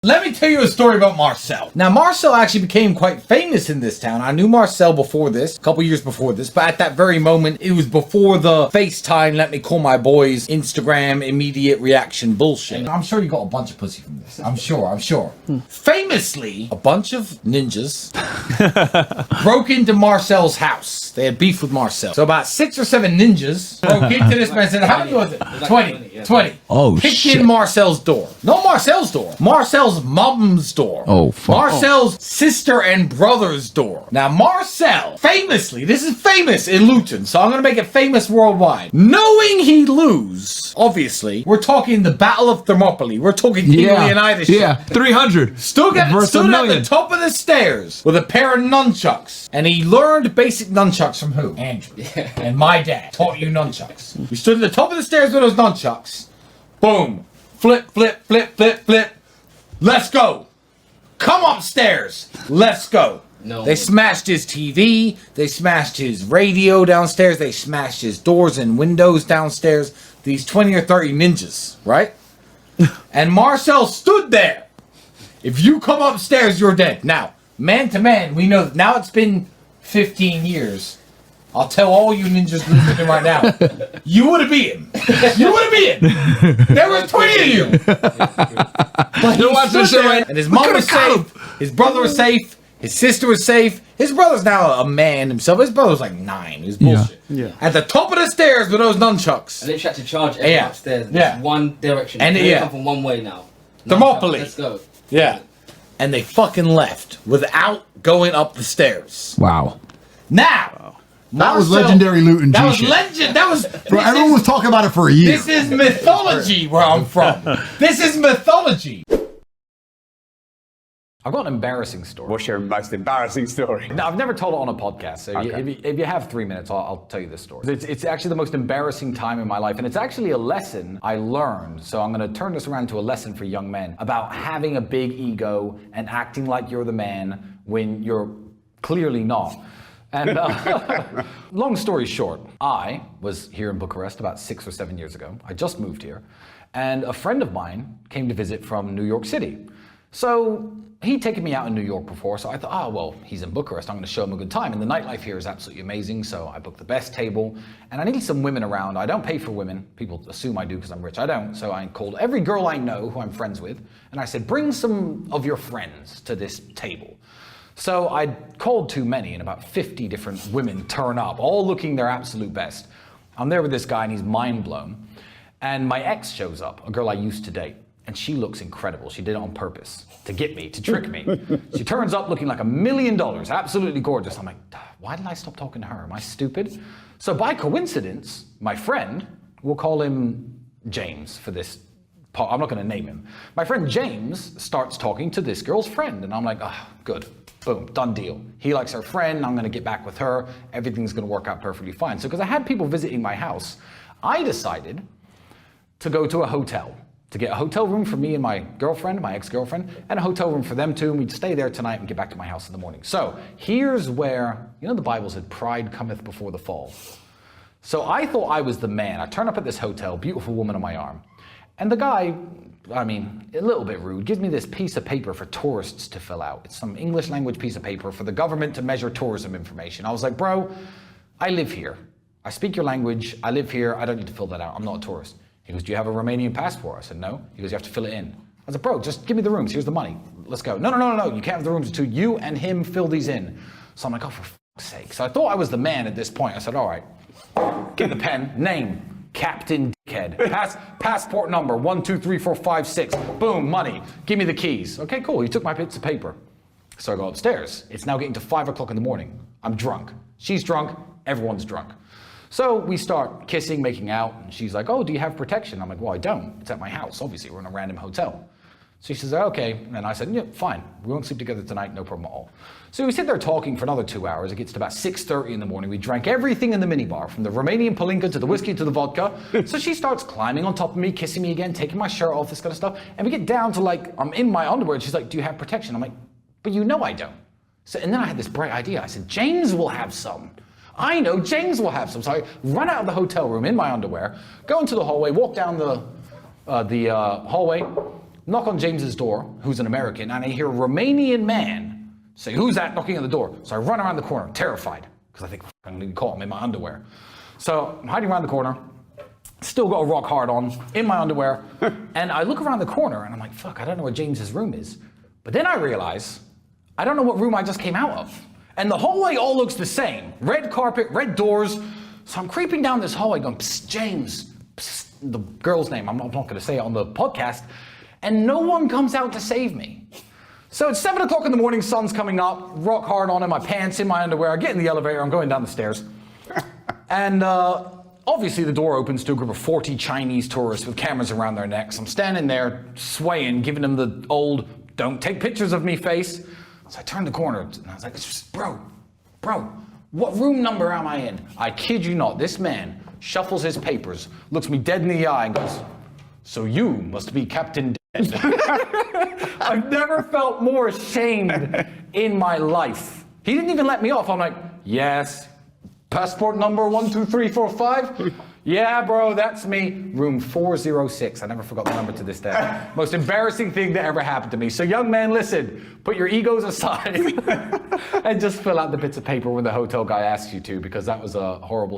Let me tell you a story about Marcel. Now, Marcel actually became quite famous in this town. I knew Marcel before this, a couple years before this, but at that very moment, it was before the FaceTime, let me call my boys, Instagram, immediate reaction bullshit. I'm sure you got a bunch of pussy from this. I'm sure. Famously, a bunch of ninjas broke into Marcel's house. They had beef with Marcel. So about 6 or 7 ninjas broke into this man and said, how many was it? 20. Oh, Picked in Marcel's door. Not Marcel's door. Marcel's mom's door. Oh, fuck. Marcel's sister and brother's door. Now, Marcel, famously, this is famous in Luton, so I'm going to make it famous worldwide. Knowing he'd lose, obviously, we're talking the Battle of Thermopylae. We're talking King Leonidas. Yeah, 300. Stood at the top of the stairs with a pair of nunchucks. And he learned basic nunchucks from who? Andrew. And my dad taught you nunchucks. We stood at the top of the stairs with those nunchucks. Boom. Flip, flip, flip, flip, flip. Let's go. Come upstairs. Let's go. No. They smashed his TV. They smashed his radio downstairs. They smashed his doors and windows downstairs. These 20 or 30 ninjas, right? And Marcel stood there. If you come upstairs, you're dead. Now, man to man, we know that now it's been 15 years. I'll tell all you ninjas listening right now. You would have beat him. You would have beat him. There were 20 of you. But he stood there, and his mom was safe. His brother was safe. His sister was safe. His brother's now a man himself. His brother was like 9. He was bullshit. Yeah. At the top of the stairs with those nunchucks. And they tried to charge everyone upstairs. Yeah. One direction. And they come from one way now. Thermopylae. Let's go. Yeah. And they fucking left without going up the stairs. Wow. Now. That was legendary Luton That G was shit. legend. That was. Bro, everyone was talking about it for a year. This is mythology where I'm from. This is mythology. I've got an embarrassing story. What's your most embarrassing story? No, I've never told it on a podcast, so if you have 3 minutes, I'll tell you this story. It's actually the most embarrassing time in my life, and it's actually a lesson I learned. So I'm going to turn this around to a lesson for young men about having a big ego and acting like you're the man when you're clearly not. And long story short, I was here in Bucharest about 6 or 7 years ago. I just moved here, and a friend of mine came to visit from New York City. So he'd taken me out in New York before, so I thought, oh, well, he's in Bucharest, I'm going to show him a good time. And the nightlife here is absolutely amazing, so I booked the best table, and I needed some women around. I don't pay for women. People assume I do because I'm rich. I don't. So I called every girl I know who I'm friends with, and I said, bring some of your friends to this table. So I called too many, and about 50 different women turn up, all looking their absolute best. I'm there with this guy, and he's mind blown. And my ex shows up, a girl I used to date. And she looks incredible. She did it on purpose to get me, to trick me. She turns up looking like $1 million, absolutely gorgeous. I'm like, why did I stop talking to her? Am I stupid? So by coincidence, my friend, we'll call him James for this part. I'm not going to name him. My friend James starts talking to this girl's friend. And I'm like, oh, good. Boom, done deal. He likes her friend. I'm going to get back with her. Everything's going to work out perfectly fine. So because I had people visiting my house, I decided to go to a hotel. To get a hotel room for me and my girlfriend, my ex-girlfriend, and a hotel room for them too, and we'd stay there tonight and get back to my house in the morning. So here's where, you know the Bible said, pride cometh before the fall. So I thought I was the man. I turn up at this hotel, beautiful woman on my arm. And the guy, I mean, a little bit rude, gives me this piece of paper for tourists to fill out. It's some English language piece of paper for the government to measure tourism information. I was like, bro, I live here. I speak your language. I live here. I don't need to fill that out. I'm not a tourist. He goes, do you have a Romanian passport? I said, no. He goes, you have to fill it in. I said, bro, just give me the rooms. Here's the money. Let's go. No. You can't have the rooms until you and him fill these in. So I'm like, oh, for fuck's sake. So I thought I was the man at this point. I said, all right, get the pen. Name, Captain Dickhead. Passport number, 1, 2, 3, 4, 5, 6. Boom, money. Give me the keys. Okay, cool. He took my bits of paper. So I go upstairs. It's now getting to 5 o'clock in the morning. I'm drunk. She's drunk. Everyone's drunk. So we start kissing, making out, and she's like, oh, do you have protection? I'm like, well, I don't. It's at my house. Obviously, we're in a random hotel. So she says, okay. And I said, yeah, fine. We won't sleep together tonight, no problem at all. So we sit there talking for another 2 hours. It gets to about 6:30 in the morning. We drank everything in the minibar, from the Romanian palinka to the whiskey to the vodka. So she starts climbing on top of me, kissing me again, taking my shirt off, this kind of stuff. And we get down to like, I'm in my underwear, and she's like, do you have protection? I'm like, but you know I don't. So, and then I had this bright idea. I said, James will have some. I know James will have some. So I run out of the hotel room in my underwear, go into the hallway, walk down the hallway, knock on James's door, who's an American, and I hear a Romanian man say, "Who's that knocking on the door?" So I run around the corner, terrified, because I think I'm going to get caught. I'm in my underwear. So I'm hiding around the corner, still got a rock hard on, in my underwear, and I look around the corner, and I'm like, fuck, I don't know where James's room is. But then I realize, I don't know what room I just came out of. And the hallway all looks the same. Red carpet, red doors. So I'm creeping down this hallway going, "Psst, James," psst, the girl's name, I'm not going to say it on the podcast, and no one comes out to save me. So it's 7 o'clock in the morning, sun's coming up, rock hard on in my pants, in my underwear, I get in the elevator, I'm going down the stairs. And obviously the door opens to a group of 40 Chinese tourists with cameras around their necks. I'm standing there, swaying, giving them the old, "Don't take pictures of me" face. So I turned the corner, and I was like, bro, what room number am I in? I kid you not, this man shuffles his papers, looks me dead in the eye, and goes, "So you must be Captain Dead." I've never felt more ashamed in my life. He didn't even let me off. I'm like, "Yes, passport number 12345? Yeah, bro, that's me. Room 406. I never forgot the number to this day. Most embarrassing thing that ever happened to me. So young man, listen, put your egos aside and just fill out the bits of paper when the hotel guy asks you to, because that was a horrible story.